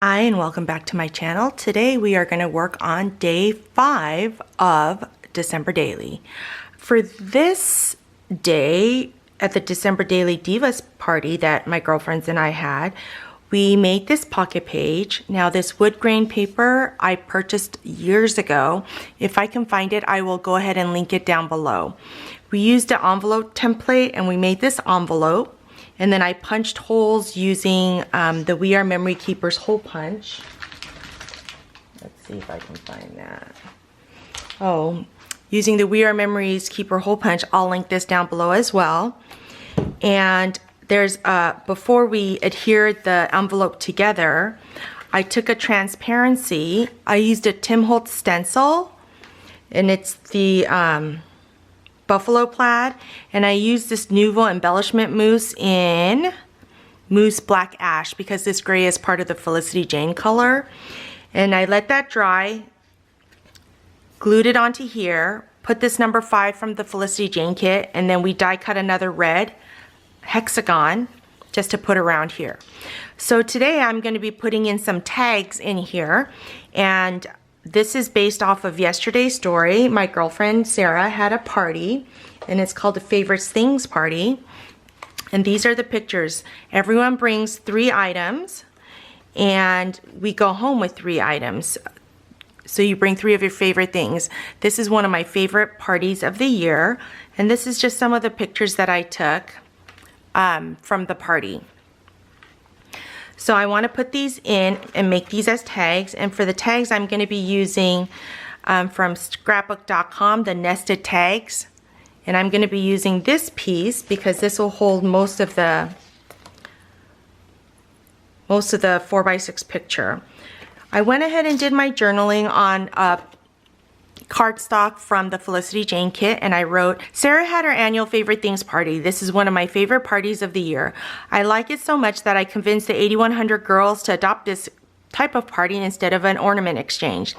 Hi and welcome back to my channel. Today we are going to work on day 5 of December Daily. For this day at the December Daily Divas party that my girlfriends and I had, we made this pocket page. Now this wood grain paper I purchased years ago. If I can find it, I will go ahead and link it down below. We used an envelope template and we made this envelope. And then I punched holes using the We Are Memory Keepers hole punch. Let's see if I can find that. Oh, using the We Are Memories Keeper hole punch, I'll link this down below as well. And there's, before we adhered the envelope together, I took a transparency. I used a Tim Holtz stencil, and it's the buffalo plaid, and I used this Nouveau embellishment mousse in Mousse Black Ash because this gray is part of the Felicity Jane color. And I let that dry, glued it onto here, put this number 5 from the Felicity Jane kit, and then we die cut another red hexagon just to put around here. So today I'm going to be putting in some tags in here, and this is based off of yesterday's story. My girlfriend Sarah had a party, and it's called a Favorites Things Party. And these are the pictures. Everyone brings 3 items, and we go home with 3 items. So you bring 3 of your favorite things. This is one of my favorite parties of the year, and this is just some of the pictures that I took from the party. So I want to put these in and make these as tags. And for the tags, I'm going to be using from scrapbook.com the nested tags. And I'm going to be using this piece because this will hold most of the 4x6 picture. I went ahead and did my journaling on cardstock from the Felicity Jane kit, and I wrote, Sarah had her annual favorite things party. This is one of my favorite parties of the year. I like it so much that I convinced the 8,100 girls to adopt this type of party instead of an ornament exchange.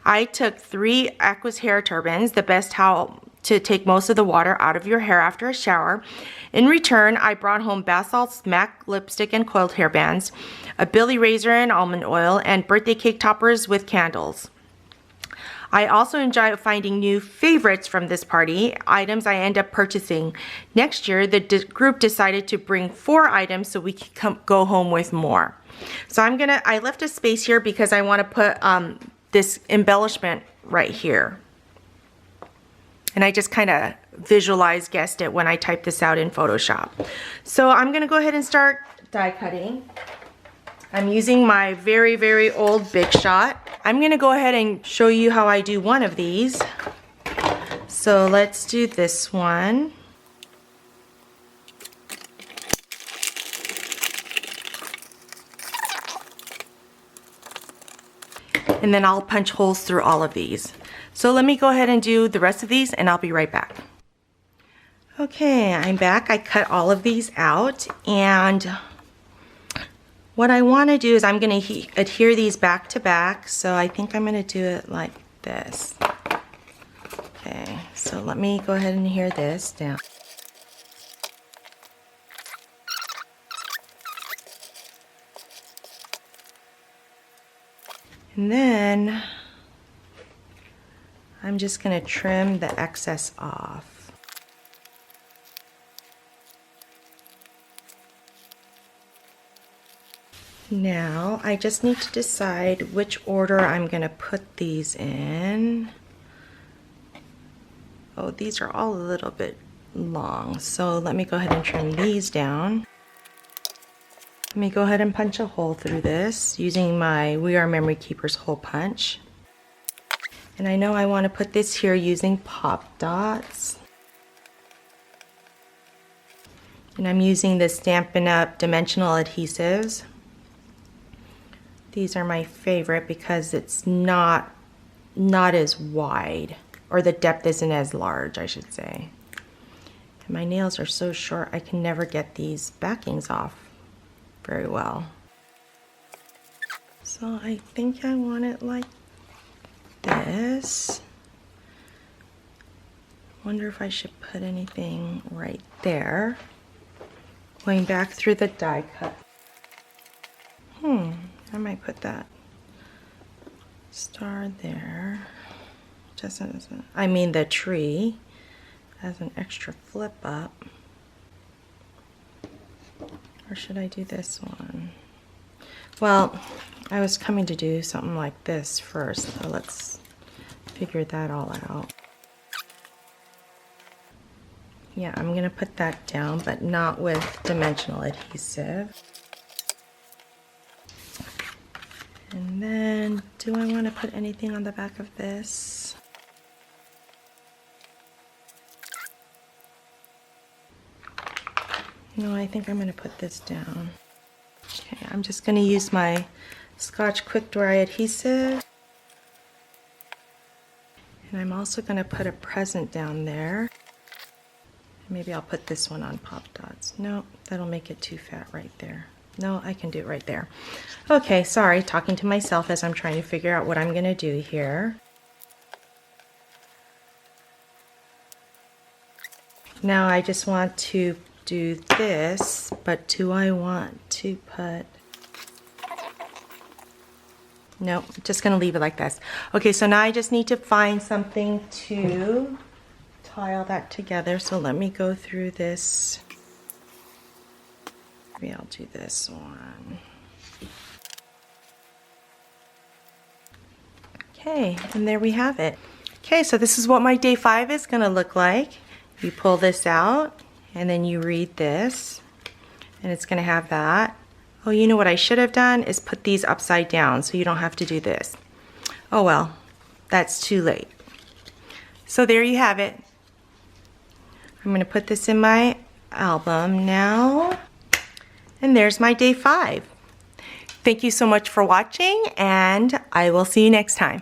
I took 3 Aqua's hair turbans, the best towel to take most of the water out of your hair after a shower. In return, I brought home bath salts, MAC lipstick and coiled hair bands, a Billy razor and almond oil, and birthday cake toppers with candles. I also enjoy finding new favorites from this party, items I end up purchasing. Next year, the group decided to bring 4 items so we could go home with more. So I left a space here because I want to put this embellishment right here. And I just kind of guessed it when I typed this out in Photoshop. So I'm going to go ahead and start die cutting. I'm using my very, very old Big Shot. I'm going to go ahead and show you how I do one of these. So let's do this one. And then I'll punch holes through all of these. So let me go ahead and do the rest of these and I'll be right back. Okay, I'm back. I cut all of these out, and what I want to do is I'm going to adhere these back to back, so I think I'm going to do it like this. Okay, so let me go ahead and adhere this down. And then I'm just going to trim the excess off. Now, I just need to decide which order I'm going to put these in. Oh, these are all a little bit long, so let me go ahead and trim these down. Let me go ahead and punch a hole through this using my We Are Memory Keepers hole punch. And I know I want to put this here using pop dots. And I'm using the Stampin' Up! Dimensional adhesives. These are my favorite because it's not as wide, or the depth isn't as large, I should say. And my nails are so short I can never get these backings off very well. So I think I want it like this. Wonder if I should put anything right there. Going back through the die cut. I might put that star there. Just as I mean the tree as an extra flip up. Or should I do this one? Well, I was coming to do something like this first, so let's figure that all out. Yeah, I'm gonna put that down, but not with dimensional adhesive. And then, do I want to put anything on the back of this? No, I think I'm going to put this down. Okay, I'm just going to use my Scotch Quick Dry adhesive. And I'm also going to put a present down there. Maybe I'll put this one on Pop Dots. No, that'll make it too fat right there. No, I can do it right there. Okay, sorry, talking to myself as I'm trying to figure out what I'm going to do here. Now I just want to do this, but do I want to put... Nope, just going to leave it like this. Okay, so now I just need to find something to tie all that together. So let me go through this. Maybe I'll do this one. Okay, and there we have it. Okay, so this is what my day 5 is going to look like. You pull this out, and then you read this, and it's going to have that. Oh, you know what I should have done is put these upside down so you don't have to do this. Oh well, that's too late. So there you have it. I'm going to put this in my album now. And there's my day 5. Thank you so much for watching, and I will see you next time.